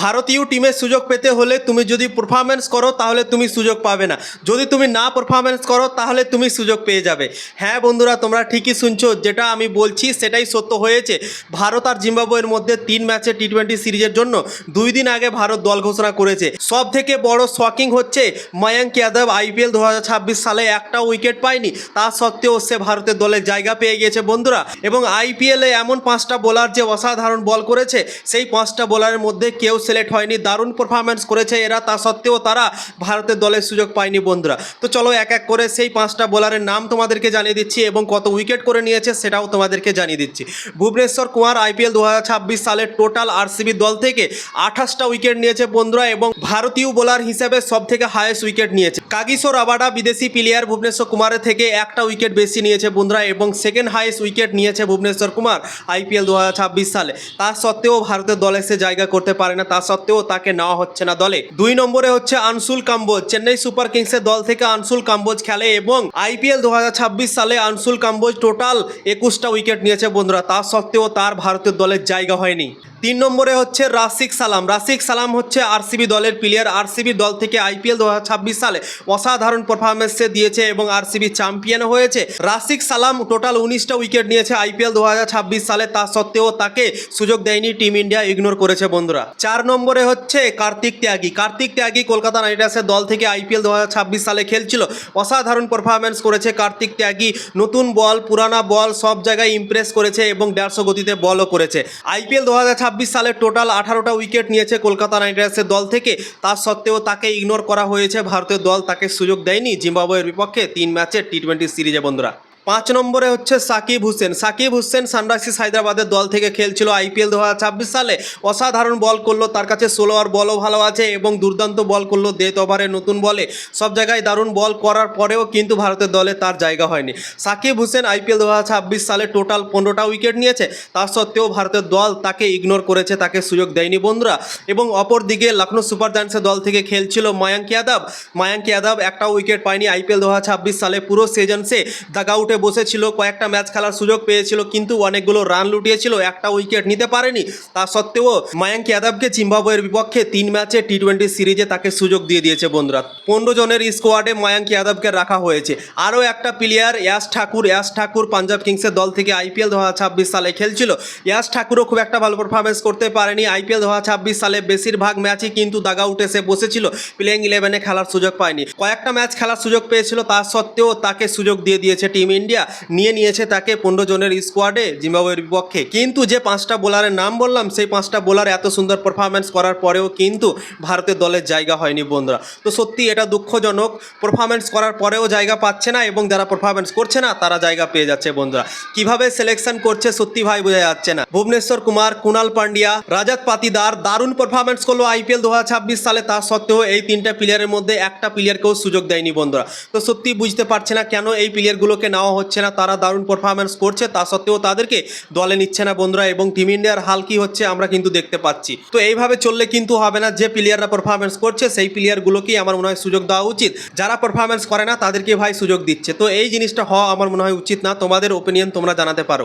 ভারতীয় টিমের সুযোগ পেতে হলে তুমি যদি পারফরমেন্স করো তাহলে তুমি সুযোগ পাবে না, যদি তুমি না পারফরমেন্স করো তাহলে তুমি সুযোগ পেয়ে যাবে। হ্যাঁ বন্ধুরা, তোমরা ঠিকই শুনছো, যেটা আমি বলছি সেটাই সত্য হয়েছে। ভারত আর জিম্বাবুয়ের মধ্যে 3 ম্যাচে টি20 সিরিজের জন্য 2 দিন আগে ভারত দল ঘোষণা করেছে। সব থেকে বড় শকিং হচ্ছে ময়ঙ্ক যাদব আইপিএল 2026 সালে একটাও উইকেট পায়নি, তা সত্ত্বেও সে ভারতের দলে জায়গা পেয়ে গিয়েছে বন্ধুরা। এবং আইপিএলে এমন 5টা বোলার যে অসাধারণ বল করেছে, সেই 5টা বোলারের মধ্যে কেউ সিলেক্ট হয়নি। দারুণ পারফরমেন্স করেছে এরা, তা সত্ত্বেও তারা ভারতের দলের সুযোগ পায়নি বন্ধুরা। তো চলো এক এক করে সেই 5টা বোলারের নাম তোমাদেরকে জানিয়ে দিচ্ছি এবং কত উইকেট করে নিয়েছে সেটাও তোমাদেরকে জানিয়ে দিচ্ছি। ভুবনেশ্বর কুমার আইপিএল 2026 সালে টোটাল আরসিবি দল থেকে 28টা উইকেট নিয়েছে বন্ধুরা এবং ভারতীয় বোলার হিসেবে সব থেকে হাইয়েস্ট উইকেট নিয়েছে। কাগিসো রাবাডা বিদেশি প্লেয়ার ভুবনেশ্বর কুমারের থেকে একটা উইকেট বেশি নিয়েছে বন্ধুরা এবং সেকেন্ড হাইয়েস্ট উইকেট নিয়েছে ভুবনেশ্বর কুমার আইপিএল 2026 সালে। তা সত্ত্বেও ভারতের দলে সে জায়গা করতে পারে না, তা সত্ত্বেও তাকে নেওয়া হচ্ছে না দলে। 2 নম্বরে হচ্ছে আনসুল কাম্বোজ, চেন্নাই সুপার কিংসের দল থেকে আনসুল কাম্বোজ খেলে এবং আইপিএল 2026 সালে আনসুল কাম্বোজ টোটাল 21টা উইকেট নিয়েছে বন্ধুরা, তা সত্ত্বেও তার ভারতের দলের জায়গা হয়নি। 3 নম্বরে হচ্ছে রাশিক সালাম। রাশিক সালাম হচ্ছে আরসিবি দলের প্লেয়ার। আরসিবি দল থেকে আইপিএল 2026 সালে অসাধারণ পারফরমেন্স সে দিয়েছে এবং আরসিবি চ্যাম্পিয়ন হয়েছে। রাশিক সালাম টোটাল 19টা উইকেট নিয়েছে আইপিএল 2026 সালে, তা সত্ত্বেও তাকে সুযোগ দেয়নি টিম ইন্ডিয়া, ইগনোর করেছে বন্ধুরা। 4 নম্বরে হচ্ছে কার্তিক ত্যাগী। কার্তিক ত্যাগী কলকাতা নাইট রাইডার্সের দল থেকে আইপিএল 2026 সালে খেলছিল। অসাধারণ পারফরমেন্স করেছে কার্তিক ত্যাগী, নতুন বল পুরানা বল সব জায়গায় ইমপ্রেস করেছে এবং 150 গতিতে বলও করেছে। আইপিএল 2026 সালে টোটাল 18টা উইকেট নিয়েছে কলকাতা নাইট রাইডার্সের দল থেকে, তা সত্ত্বেও তাকে ইগনোর করা হয়েছে। ভারতের দল তাকে সুযোগ দেয়নি জিম্বাবুয়ের বিপক্ষে 3 ম্যাচের টি20 সিরিজে বন্ধুরা। 5 নম্বরে হচ্ছে সাকিব হোসেন। সাকিব হোসেন সানরাইজার্স হায়দ্রাবাদের দল থেকে খেলছিল আইপিএল 2026 সালে। অসাধারণ বল করলো, তার কাছে 16 ওভার বলও ভালো আছে এবং দুর্দান্ত বল করলো ডেথ ওভারে নতুন বলে, সব জায়গায় দারুণ বল করার পরেও কিন্তু ভারতের দলে তার জায়গা হয়নি। সাকিব হোসেন আইপিএল 2026 সালে টোটাল 15টা উইকেট নিয়েছে, তা সত্ত্বেও ভারতের দল তাকে ইগনোর করেছে, তাকে সুযোগ দেয়নি বন্ধুরা। এবং অপরদিকে লখনৌ সুপার জায়ান্টসের দল থেকে খেলছিল ময়ঙ্ক যাদব। ময়ঙ্ক যাদব একটা উইকেট পায়নি আইপিএল 2026 সালে। পুরো সিজনসে ডাগআউটে বসেছিল, কয়েকটা ম্যাচ খেলার সুযোগ পেয়েছিল কিন্তু অনেকগুলো রান লুটিয়েছিল, একটা উইকেট নিতে পারেনি। তা সত্ত্বেও ময়ঙ্ক যাদবকে জিম্বাবুয়ের বিপক্ষে 3 ম্যাচে টি20 সিরিজে তাকে সুযোগ দিয়ে দিয়েছে বন্ধুরা। 15 জনের স্কোয়াডে ময়ঙ্ক যাদবকে রাখা হয়েছে। আরও একটা প্লেয়ার ইয়াশ ঠাকুর। ইয়াশ ঠাকুর পাঞ্জাব কিংসের দল থেকে আইপিএল 2026 সালে খেলছিল। ইয়াশ ঠাকুরও খুব একটা ভালো পারফরমেন্স করতে পারেনি আইপিএল 2026 সালে। বেশিরভাগ ম্যাচই কিন্তু ডাগআউটে সে বসেছিল, প্লেইং 11-এ খেলার সুযোগ পায়নি। কয়েকটা ম্যাচ খেলার সুযোগ পেয়েছিল, তা সত্ত্বেও তাকে সুযোগ দিয়ে দিয়েছে টিম ইন্ডিয়া, নিয়ে নিয়েছে তাকে 15 জনের স্কোয়াডে জিম্বাবুয়ের বিপক্ষে। কিন্তু যে 5টা বোলারের নাম বললাম, সেই 5টা বোলার এত সুন্দর পারফরমেন্স করার পরেও কিন্তু ভারতের দলের জায়গা হয়নি বন্ধুরা। তো সত্যি এটা দুঃখজনক, পারফরমেন্স করার পরেও জায়গা পাচ্ছে না এবং যারা পারফরমেন্স করছে না তারা জায়গা পেয়ে যাচ্ছে বন্ধুরা। কিভাবে সিলেকশন করছে সত্যি ভাই বোঝা যাচ্ছে না। ভুবনেশ্বর কুমার, কুনাল পান্ডিয়া, রাজাত পাতিদার দারুণ পারফরমেন্স করলো আইপিএল 2026 সালে, তা সত্ত্বেও এই 3টা প্লেয়ারের মধ্যে একটা প্লেয়ারকেও সুযোগ দেয়নি বন্ধুরা। তো সত্যি বুঝতে পারছে না কেন এই প্লেয়ারগুলোকে নেওয়া হচ্ছে না। তারা দারুণ পারফরমেন্স করছে, তা সত্ত্বেও তাদেরকে দলে নিচ্ছে না বন্ধুরা এবং টিম ইন্ডিয়ার হাল কি হচ্ছে আমরা কিন্তু দেখতে পাচ্ছি। তো এইভাবে চললে কিন্তু হবে না। যে প্লেয়াররা পারফরমেন্স করছে সেই প্লেয়ারগুলোকেই আমার মনে হয় সুযোগ দেওয়া উচিত। যারা পারফরমেন্স করে না তাদেরকে ভাই সুযোগ দিচ্ছে। তো এই জিনিসটা হওয়া আমার মনে হয় উচিত না। তোমাদের ওপিনিয়ন তোমরা জানাতে পারো।